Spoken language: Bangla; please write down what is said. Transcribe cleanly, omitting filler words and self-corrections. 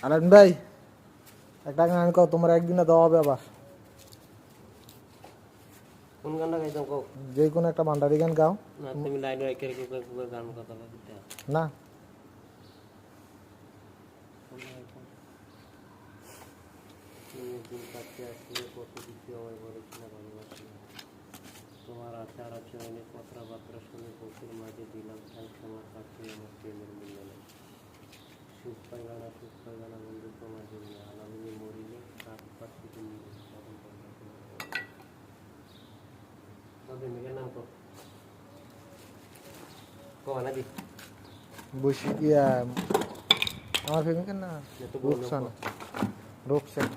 আলামিন ভাই একটা গান কও, তোমার একদিনে দেওয়া হবে আবার। কোন গানটা গাইতাম কও? যে কোনো একটা ভান্ডারি গান গাও না তুমি লাইন রাইখে রেখে গান কথা বলতে না। কত কিছু আমায় বলেছিল ভালোবাসি তোমার আচার আচরণে কথাবার্তা শুনে বুকের মাঝে দিলাম থ্যাংকস আমার কাছে আমার প্রেমের মিলনে সুখ পাইগানা বন্ধু তোমাদের নিয়ে আলামিনে মরিলে কাঠ পাট থেকে নিয়ে তবে মেঘের নাম কনা দি বসি আমার প্রেমিকের না রূপসান।